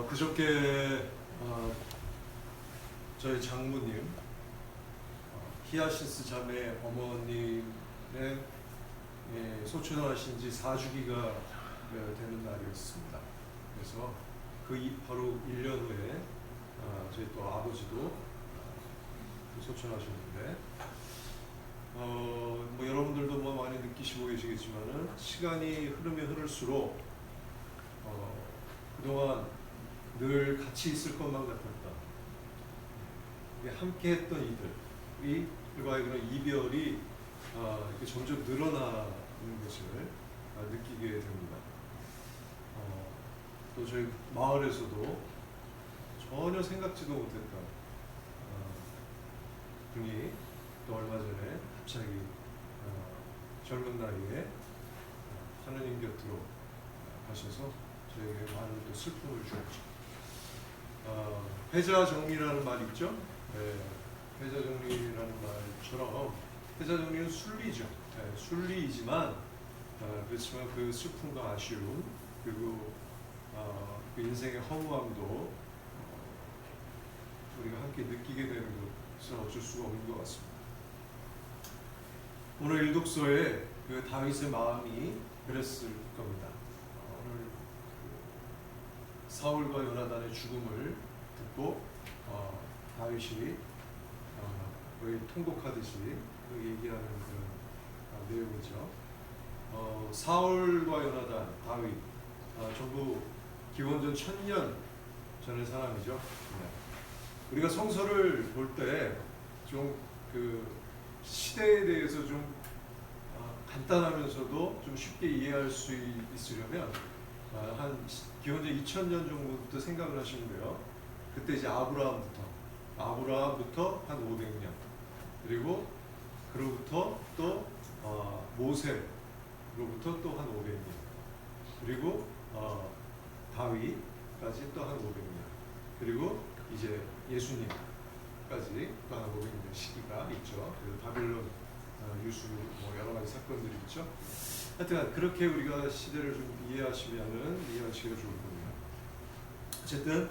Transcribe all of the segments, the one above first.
그저께 저희 장모님 히아신스 자매 어머님의 소천하신 지 4주기가 되는 날이었습니다. 그래서 바로 1년 후에 저희 또 아버지도 소천하셨는데 뭐 여러분들도 뭐 많이 느끼시고 계시겠지만은 시간이 흐르면 흐를수록 그동안 늘 같이 있을 것만 같았다. 함께 했던 이들과의 그런 이별이 이렇게 점점 늘어나는 것을 느끼게 됩니다. 또 저희 마을에서도 전혀 생각지도 못했던 분이 또 얼마 전에 갑자기 젊은 나이에 하느님 곁으로 가셔서 저에게 많은 또 슬픔을 주었죠. 회자정리라는 말 있죠? 네, 회자정리라는 말처럼 회자정리는 순리죠. 네, 순리이지만 그렇지만 그 슬픔과 아쉬움 그리고 그 인생의 허무함도 우리가 함께 느끼게 되는 것은 어쩔 수가 없는 것 같습니다. 오늘 일독서에 그 다윗의 마음이 그랬을 겁니다. 오늘 사울과 요나단의 죽음을 듣고 다윗이 거의 통곡하듯이 얘기하는 그런 내용이죠. 사울과 요나단, 다윗 전부 기원전 1000년 전의 사람이죠. 네. 우리가 성서를 볼 때 좀 그 시대에 대해서 좀 간단하면서도 좀 쉽게 이해할 수 있으려면 한 기원전 2000년 정도부터 생각을 하시면 돼요. 그때 이제 아브라함부터 한 500년 그리고 그로부터 또 모세로부터 또 한 500년 그리고 다윗까지 또 한 500년 그리고 이제 예수님까지 또 한 500년 시기가 있죠. 그리고 바빌론 유수 뭐 여러 가지 사건들이 있죠. 하여튼 그렇게 우리가 시대를 좀 이해하시기가 좋을 겁니다. 어쨌든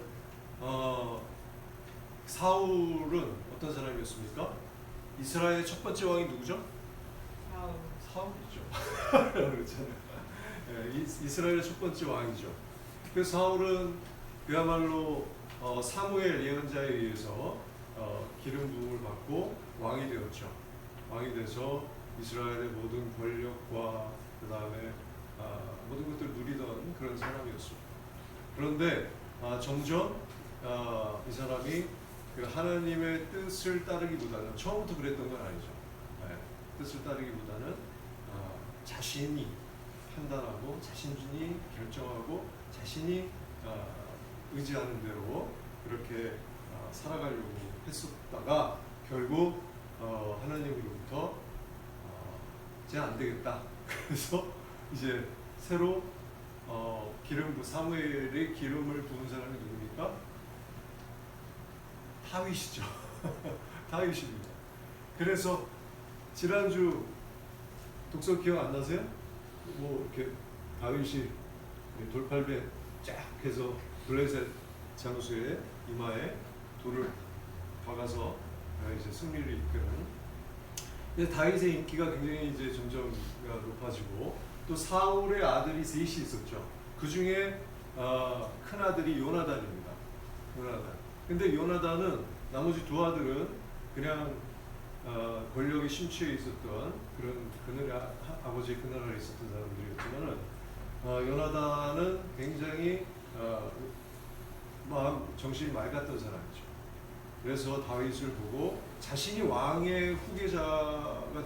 사울은 어떤 사람이었습니까? 이스라엘의 첫 번째 왕이 누구죠? 사울이죠. 그렇잖아요. 이스라엘의 첫 번째 왕이죠. 그 사울은 그야말로 사무엘 예언자에 의해서 기름 부음을 받고 왕이 되었죠. 왕이 돼서 이스라엘의 모든 권력과 그 다음에 모든 것들을 누리던 그런 사람이었습니다. 그런데 점점 이 사람이 그 하나님의 뜻을 따르기보다는 처음부터 그랬던 건 아니죠. 네, 뜻을 따르기보다는 자신이 판단하고 자신이 결정하고 자신이 의지하는 대로 그렇게 살아가려고 했었다가 결국 하나님으로부터 이제 안 되겠다. 그래서 이제 새로 사무엘의 기름을 부은 사람이 누굽니까? 다윗이죠. 다윗입니다. 그래서 지난주 독서 기억 안 나세요? 뭐 이렇게 다윗이 돌팔배 쫙 해서 블레셋 장수의 이마에 돌을 박아서 이제 승리를 이끄는. 다윗의 인기가 굉장히 이제 점점 높아지고 또 사울의 아들이 셋이 있었죠. 그 중에 큰 아들이 요나단입니다. 요나단. 근데 요나단은 나머지 두 아들은 그냥 권력에 심취해 있었던 그런 아버지의 그나라에 있었던 사람들이었지만은 요나단은 굉장히 정신이 맑았던 사람이죠. 그래서 다윗을 보고 자신이 왕의 후계자가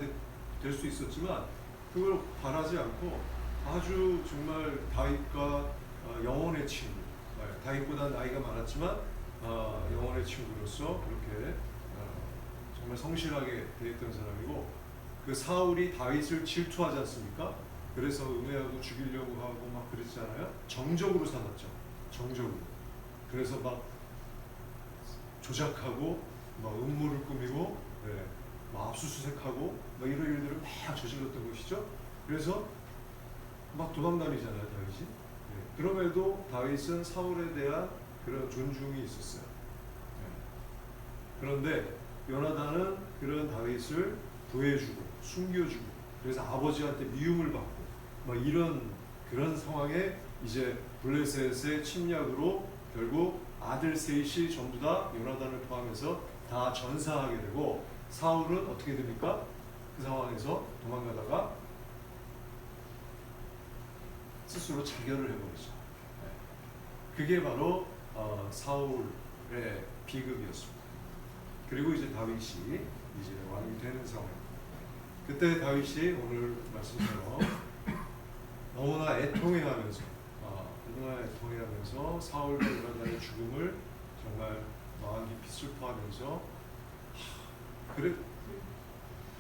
될 수 있었지만 그걸 바라지 않고 아주 정말 다윗과 영혼의 친구, 다윗보다 나이가 많았지만 영혼의 친구로서 그렇게 정말 성실하게 되었던 사람이고 그 사울이 다윗을 질투하지 않습니까? 그래서 음해하고 죽이려고 하고 막 그랬잖아요. 정적으로 살았죠. 정적으로. 그래서 막 조작하고 막 음모를 꾸미고 막 압수수색하고 막 이런 일들을 막 저질렀던 것이죠. 그래서 막 도망다니잖아요, 다윗이. 그럼에도 다윗은 사울에 대한 그런 존중이 있었어요. 네. 그런데 요나단은 그런 다윗을 구해주고 숨겨주고 그래서 아버지한테 미움을 받고 막 이런 그런 상황에 이제 블레셋의 침략으로 결국 아들 셋이 전부 다 요나단을 포함해서 다 전사하게 되고 사울은 어떻게 됩니까? 그 상황에서 도망가다가 스스로 자결을 해버리죠. 그게 바로 사울의 비극이었습니다. 그리고 이제 다윗이 이제 왕이 되는 상황입니다. 그때 다윗이 오늘 말씀처럼 너무나 애통해하면서 사울과 요나단의 죽음을 정말 마음 깊이 슬퍼하면서 그래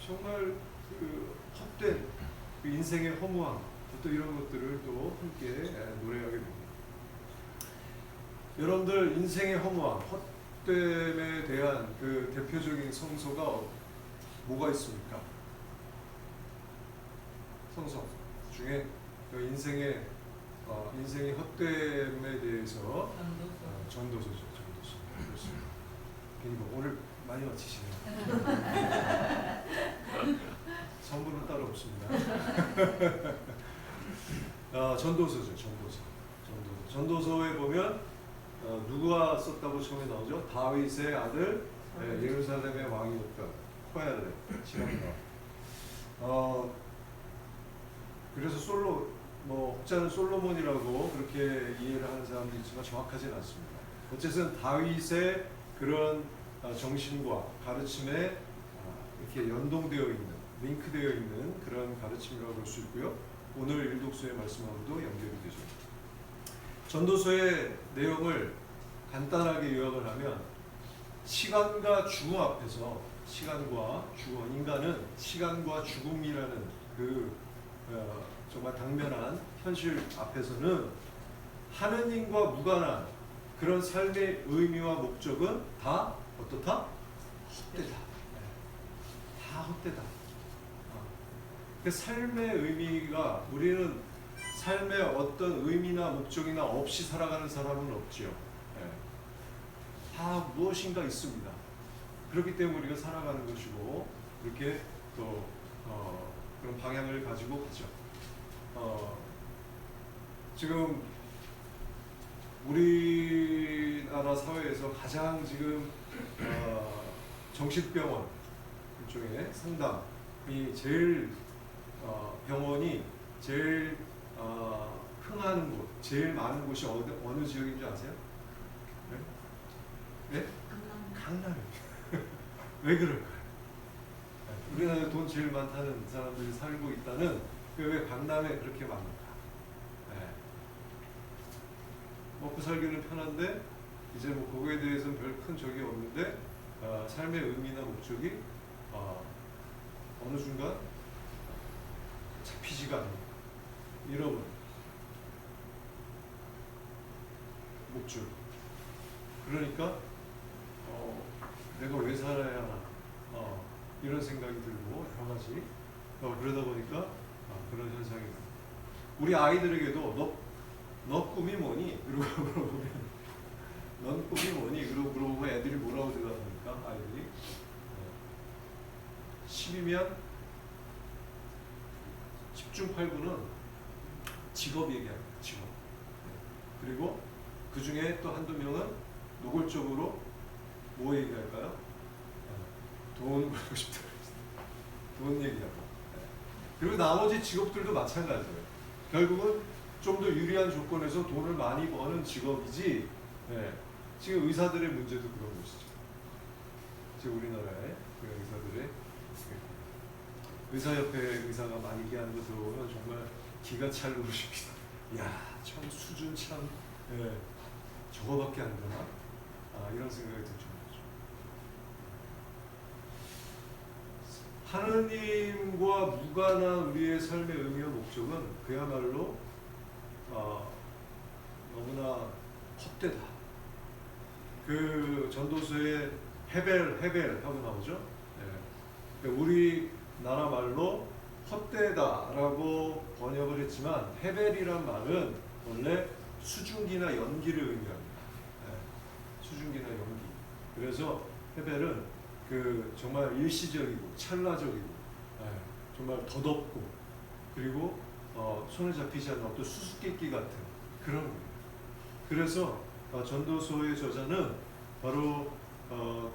정말 그 헛된 그 인생의 허무함 또 이런 것들을 또 함께 노래하게 됩니다. 여러분들 인생의 허무함, 헛됨에 대한 그 대표적인 성서가 뭐가 있습니까? 성서 중에 그 인생의 헛됨에 대해서 전도서죠. 그렇습니다. 괜히 뭐 오늘 많이 마치시네요. 선물은 따로 없습니다. 전도서죠. 전도서에 보면 누가 썼다고 처음에 나오죠? 다윗의 아들 예루살렘의 왕이었던 호야를 지납니다. 그래서 혹자는 솔로몬이라고 그렇게 이해를 하는 사람도 있지만 정확하진 않습니다. 어쨌든 다윗의 그런 정신과 가르침에 이렇게 연동되어 있는, 링크되어 있는 그런 가르침이라고 볼 수 있고요. 오늘 일독서의 말씀하고도 연결이 되죠. 전도서의 내용을 간단하게 요약을 하면 시간과 죽음 앞에서 인간은 시간과 죽음이라는 그 정말 당면한 현실 앞에서는 하느님과 무관한 그런 삶의 의미와 목적은 다 어떻다? 헛되다. 다 헛되다. 그 삶의 의미가 우리는 삶의 어떤 의미나 목적이나 없이 살아가는 사람은 없지요. 다 무엇인가 있습니다. 그렇기 때문에 우리가 살아가는 것이고 이렇게 또 그런 방향을 가지고 가죠. 지금 우리나라 사회에서 가장 지금 정신병원 쪽에 상담이 제일 병원이 제일 흥하는 곳, 제일 많은 곳이 어느 지역인 줄 아세요? 네? 강남입니다. 왜 그럴까요? 우리나라에 돈 제일 많다는 사람들이 살고 있다는 왜 강남에 그렇게 많을까? 먹고 살기는 편한데 이제 뭐 그거에 대해서는 별 큰 적이 없는데 삶의 의미나 목적이 어느 순간 잡히지가 않는 잃어버린 목적. 그러니까 내가 왜 살아야 하나 이런 생각이 들고 여러 가지 그러다 보니까 그런 현상이 납니다. 우리 아이들에게도 너 꿈이 뭐니? 이러고 물어보면 넌 꿈이 뭐니? 그러고 물어보면 애들이 뭐라고 대답합니까? 아이들이 10이면 10중 8구는 직업 얘기합니다. 직업. 그리고 그 중에 또 한두 명은 노골적으로 뭐 얘기할까요? 돈 벌고 싶다. 돈 얘기하고. 그리고 나머지 직업들도 마찬가지예요. 결국은 좀 더 유리한 조건에서 돈을 많이 버는 직업이지. 지금 의사들의 문제도 그런 것이죠. 지금 우리나라의 의사들의 의사협회 의사가 막 얘기하는 거 들어보면 정말 기가 찰 노릇입니다. 야, 참 수준 참 저거밖에 안 되나? 이런 생각이 들 정도죠. 하느님과 무관한 우리의 삶의 의미와 목적은 그야말로 너무나 헛되다. 그 전도서에 헤벨 하고 나오죠. 우리나라 말로 헛되다라고 번역을 했지만 헤벨이란 말은 원래 수증기나 연기를 의미합니다. 수증기나 연기. 그래서 헤벨은 그 정말 일시적이고 찰나적이고 정말 더덥고 그리고 손에 잡히지 않는 어떤 수수께끼 같은 그런 거예요. 그래서 전도서의 저자는 바로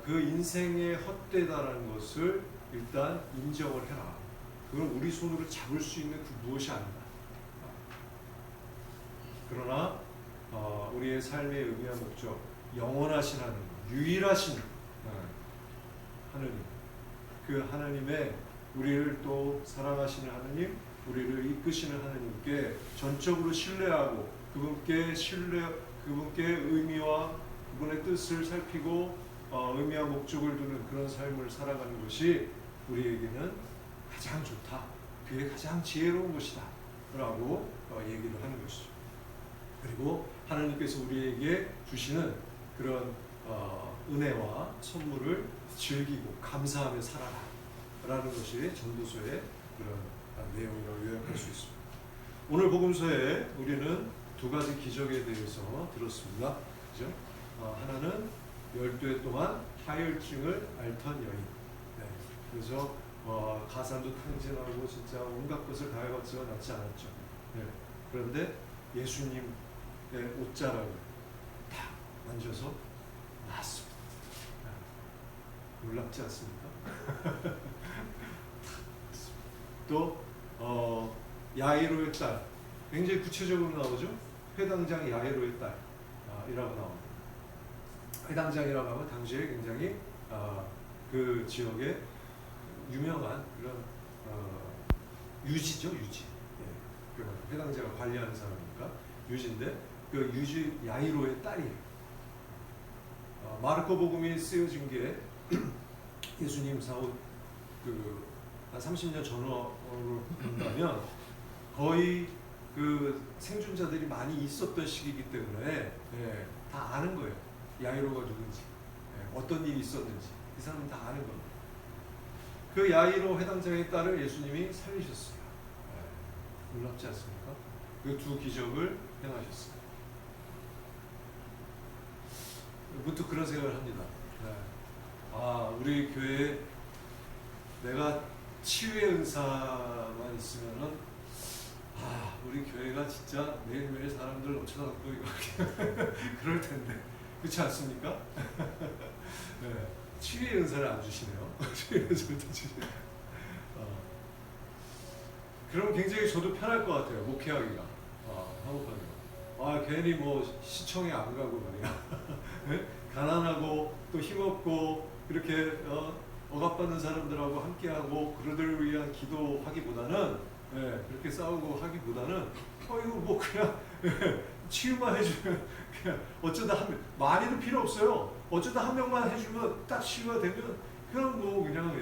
그 인생의 헛되다라는 것을 일단 인정을 해라. 그건 우리 손으로 잡을 수 있는 그 무엇이 아니다. 그러나 우리의 삶의 의미와 목적, 영원하신 하나님, 유일하신 하나님, 그 하나님의 우리를 또 사랑하시는 하나님, 우리를 이끄시는 하나님께 전적으로 신뢰하고 그분께 의미와 그분의 뜻을 살피고 의미와 목적을 두는 그런 삶을 살아가는 것이 우리에게는 가장 좋다. 그게 가장 지혜로운 것이다. 라고 얘기를 하는 것이죠. 그리고 하나님께서 우리에게 주시는 그런 은혜와 선물을 즐기고 감사하며 살아라. 라는 것이 전도서의 그런 내용이라고 요약할 수 있습니다. 오늘 복음서에 우리는 두 가지 기적에 대해서 들었습니다. 그죠? 하나는 12해 동안 하혈증을 앓던 여인. 네. 그래서 가산도 탕진하고 진짜 온갖 것을 다 해봤지만 낫지 않았죠. 네. 그런데 예수님의 옷자락을 딱 만져서 나았습니다. 네. 놀랍지 않습니까? 또 야이로의 딸, 굉장히 구체적으로 나오죠. 회당장 야이로의 딸이라고 나옵니다. 회당장이라고 하면 당시에 굉장히 그 지역에 유명한 그런 유지죠, 유지. 예, 그 회당장을 관리하는 사람이니까 유지인데 그 유지 야이로의 딸이에요. 마르코 복음이 쓰여진 게 예수님 사후 한 30년 전으로 본다면 거의 그 생존자들이 많이 있었던 시기이기 때문에 다 아는 거예요. 야이로가 누군지, 어떤 일이 있었는지 이 사람은 다 아는 겁니다. 그 야이로 회당장의 딸을 예수님이 살리셨어요. 놀랍지 않습니까? 그 두 기적을 행하셨어요. 문득 그런 생각을 합니다. 우리 교회에 내가 치유의 은사만 있으면은 우리 교회가 진짜 매일매일 사람들 넘쳐나고 그럴 텐데 그렇지 않습니까? 네, 치유의 은사를 안 주시네요. 치유의 은사를 주시네요. 그럼 굉장히 저도 편할 것 같아요. 목회하기가 한국하기가. 괜히 뭐 시청에 안 가고 말이야. 네? 가난하고 또 힘없고 이렇게 억압받는 사람들하고 함께하고 그들을 위한 기도하기보다는 그렇게 싸우고 하기보다는 이거 뭐 그냥 치유만 해주면 그냥 어쩌다 많이도 필요 없어요. 어쩌다 한 명만 해주면 딱 치유가 되면 그냥 뭐 그냥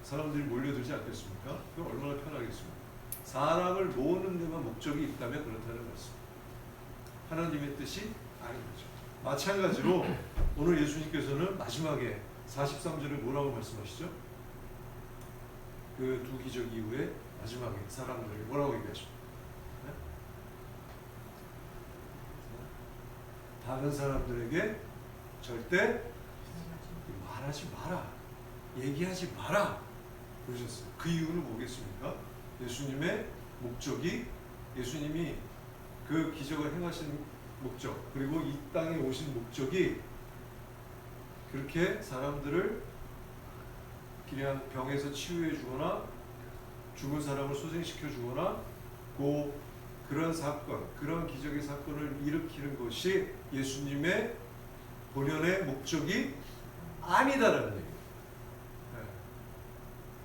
사람들이 몰려들지 않겠습니까? 그럼 얼마나 편하겠습니까? 사람을 모으는 데만 목적이 있다면 그렇다는 말씀. 하나님의 뜻이 아닌 거죠. 마찬가지로 오늘 예수님께서는 마지막에 43절에 뭐라고 말씀하시죠? 그 두 기적 이후에 마지막에 사람들에게 뭐라고 얘기하십니까? 네? 다른 사람들에게 절대 말하지 마라. 얘기하지 마라. 그러셨어요. 그 이유는 뭐겠습니까? 예수님의 목적이 예수님이 그 기적을 행하신 목적 그리고 이 땅에 오신 목적이 그렇게 사람들을 그냥 병에서 치유해 주거나 죽은 사람을 소생시켜 주거나 그런 사건, 그런 기적의 사건을 일으키는 것이 예수님의 본연의 목적이 아니다라는 얘기예요.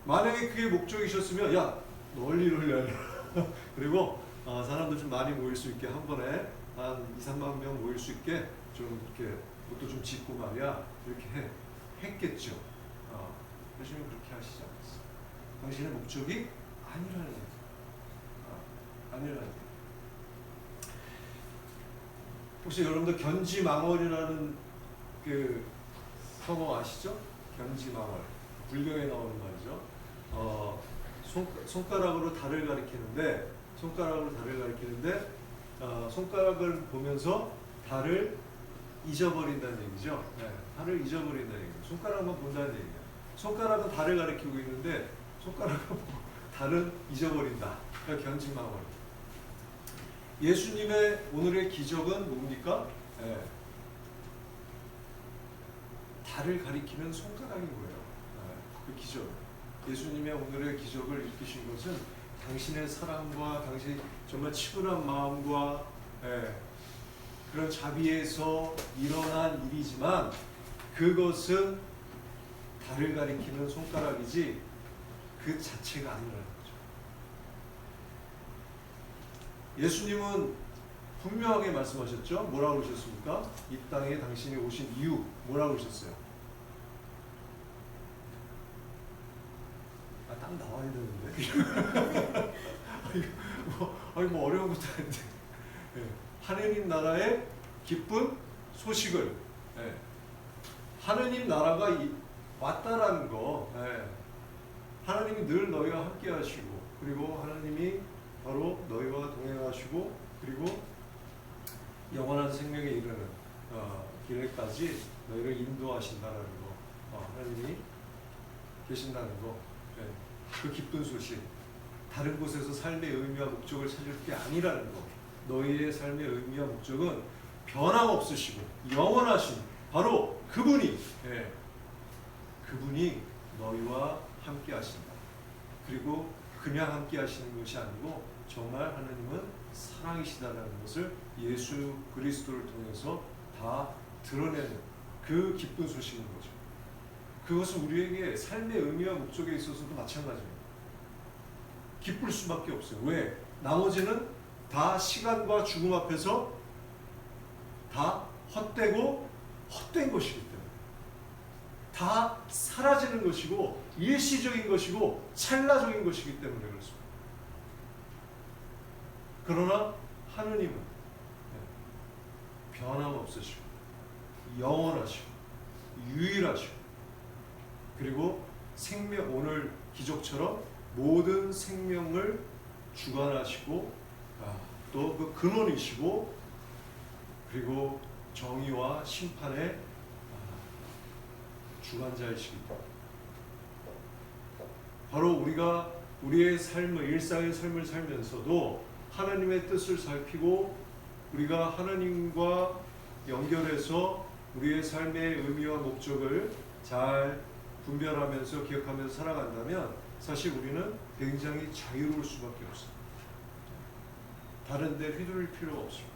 만약에 그게 목적이셨으면 널리 알려. 그리고 사람들 좀 많이 모일 수 있게 한 번에 한 2-3만 명 모일 수 있게 좀 이렇게 옷도 좀 짓고 말이야 이렇게 했겠죠. 예수님은 그렇게 하시지 않았어요. 당신의 목적이 아니라는 얘기예요. 아니라는 얘기예요. 혹시 여러분들 견지망월이라는 그 성어 아시죠? 견지망월. 불경에 나오는 말이죠. 손가락으로 달을 가리키는데 손가락을 보면서 달을 잊어버린다는 얘기죠. 네, 달을 잊어버린다는 얘기예요. 손가락만 본다는 얘기예요. 손가락은 달을 가리키고 있는데 손가락은 보고 달은 잊어버린다. 그러니까 견진망월. 예수님의 오늘의 기적은 뭡니까? 네, 달을 가리키는 손가락인 거예요. 네, 그 기적. 예수님의 오늘의 기적을 일으키신 것은 당신의 사랑과 당신 정말 치근한 마음과 그런 자비에서 일어난 일이지만 그것은 달을 가리키는 손가락이지 그 자체가 아니라는 거죠. 예수님은 분명하게 말씀하셨죠. 뭐라고 그러셨습니까? 이 땅에 당신이 오신 이유 뭐라고 그러셨어요? 딱 나와야 되는데. 뭐 어려운 것도 아닌데. 하느님 나라의 기쁜 소식을, 하느님 나라가 왔다라는 거, 하나님이 늘 너희와 함께 하시고, 그리고 하나님이 바로 너희와 동행하시고, 그리고 영원한 생명에 이르는 길에까지 너희를 인도하신다라는 거, 하나님이 계신다는 거, 그 기쁜 소식, 다른 곳에서 삶의 의미와 목적을 찾을 게 아니라는 거. 너희의 삶의 의미와 목적은 변함없으시고 영원하신 바로 그분이, 그분이 너희와 함께 하신다. 그리고 그냥 함께 하시는 것이 아니고 정말 하나님은 사랑이시다라는 것을 예수 그리스도를 통해서 다 드러내는 그 기쁜 소식인 거죠. 그것은 우리에게 삶의 의미와 목적에 있어서도 마찬가지입니다. 기쁠 수밖에 없어요. 왜? 나머지는 다 시간과 죽음 앞에서 다 헛되고 헛된 것이기 때문에 다 사라지는 것이고 일시적인 것이고 찰나적인 것이기 때문에 그렇습니다. 그러나 하느님은 변함없으시고 영원하시고 유일하시고 그리고 생명, 오늘 기적처럼 모든 생명을 주관하시고 또 그 근원이시고 그리고 정의와 심판의 주관자이시기 때문에 바로 우리가 우리의 삶을, 일상의 삶을 살면서도 하나님의 뜻을 살피고 우리가 하나님과 연결해서 우리의 삶의 의미와 목적을 잘 분별하면서 기억하면서 살아간다면 사실 우리는 굉장히 자유로울 수밖에 없습니다. 다른 데 휘둘릴 필요가 없습니다.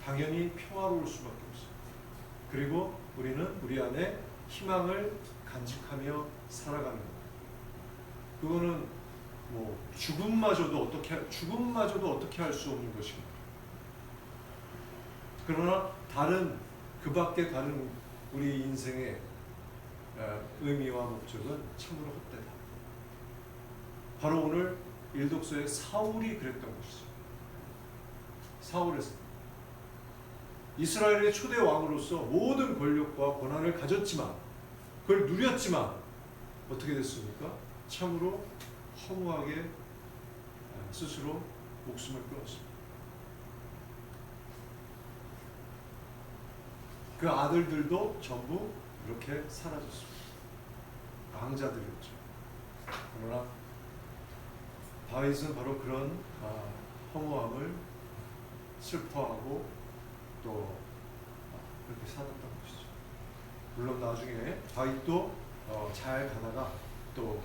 당연히 평화로울 수밖에 없습니다. 그리고 우리는 우리 안에 희망을 간직하며 살아가는 겁니다. 그거는 뭐 죽음마저도 어떻게 할 수 없는 것입니다. 그러나 그 밖에 다른 우리 인생의 의미와 목적은 참으로 헛되다. 바로 오늘 일독서의 사울이 그랬던 것이죠. 사울에서 이스라엘의 초대 왕으로서 모든 권력과 권한을 가졌지만 그걸 누렸지만 어떻게 됐습니까? 참으로 허무하게 스스로 목숨을 끊었습니다. 그 아들들도 전부 이렇게 사라졌습니다. 왕자들이었죠. 그러나 다윗은 바로 그런 허무함을 슬퍼하고 또 그렇게 살았던 것이죠. 물론 나중에 다윗도 잘 가다가 또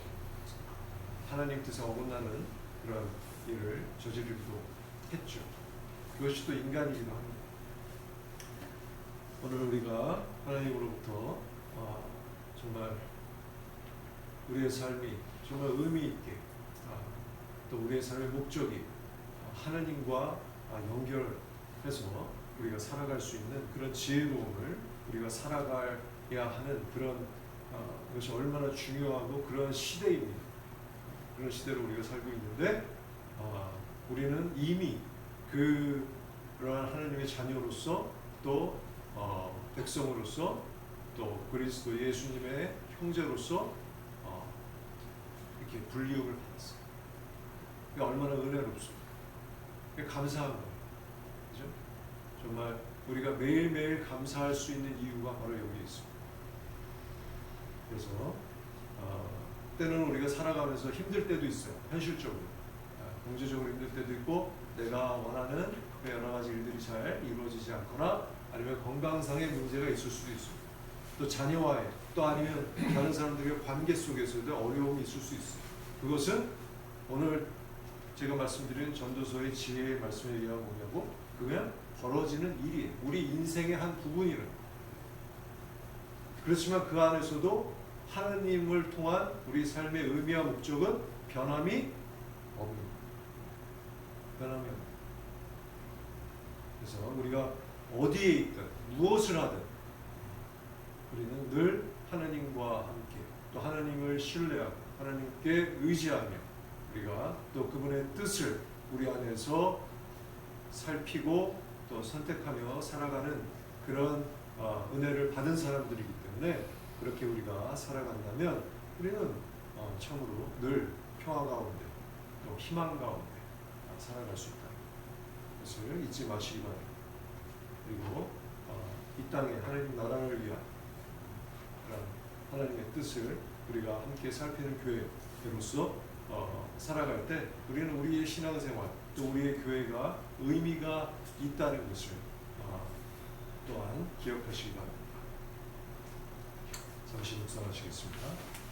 하나님 뜻에 어긋나는 그런 일을 저지르기도 했죠. 그것이 또 인간이기도 합니다. 오늘 우리가 하나님으로부터 정말 우리의 삶이 정말 의미 있게 또 우리의 삶의 목적이 하나님과 연결해서 우리가 살아갈 수 있는 그런 지혜로움을 우리가 살아가야 하는 그런 것이 얼마나 중요하고 그런 시대입니다. 그런 시대로 우리가 살고 있는데 우리는 이미 그러한 하나님의 자녀로서 또 백성으로서 또 그리스도 예수님의 형제로서 이렇게 불리움을 받았어요. 그게 얼마나 은혜롭습니까? 그게 감사한 거예요. 그죠? 정말 우리가 매일매일 감사할 수 있는 이유가 바로 여기에 있습니다. 그래서 때는 우리가 살아가면서 힘들 때도 있어요. 현실적으로 경제적으로 힘들 때도 있고 내가 원하는 그 여러 가지 일들이 잘 이루어지지 않거나 아니면 건강상의 문제가 있을 수도 있습니다. 또 자녀와의 또 아니면 다른 사람들과의 관계 속에서도 어려움이 있을 수 있어요. 그것은 오늘 제가 말씀드린 전도서의 지혜의 말씀에 의하면 뭐냐고? 그러면 벌어지는 일이에요. 우리 인생의 한 부분이래요. 그렇지만 그 안에서도 하느님을 통한 우리 삶의 의미와 목적은 변함이 없는. 변함이 없는. 그래서 우리가 어디에 있든 무엇을 하든 우리는 늘 하나님과 함께 또 하나님을 신뢰하고 하나님께 의지하며 우리가 또 그분의 뜻을 우리 안에서 살피고 또 선택하며 살아가는 그런 은혜를 받은 사람들이기 때문에 그렇게 우리가 살아간다면 우리는 참으로 늘 평화 가운데 또 희망 가운데 살아갈 수 있다. 그것을 잊지 마시기 바랍니다. 그리고 이 땅에 하나님 나라를 위한 그런 하나님의 뜻을 우리가 함께 살피는 교회로서 살아갈 때 우리는 우리의 신앙생활 또 우리의 교회가 의미가 있다는 것을 또한 기억하시기 바랍니다. 잠시 묵상하시겠습니다.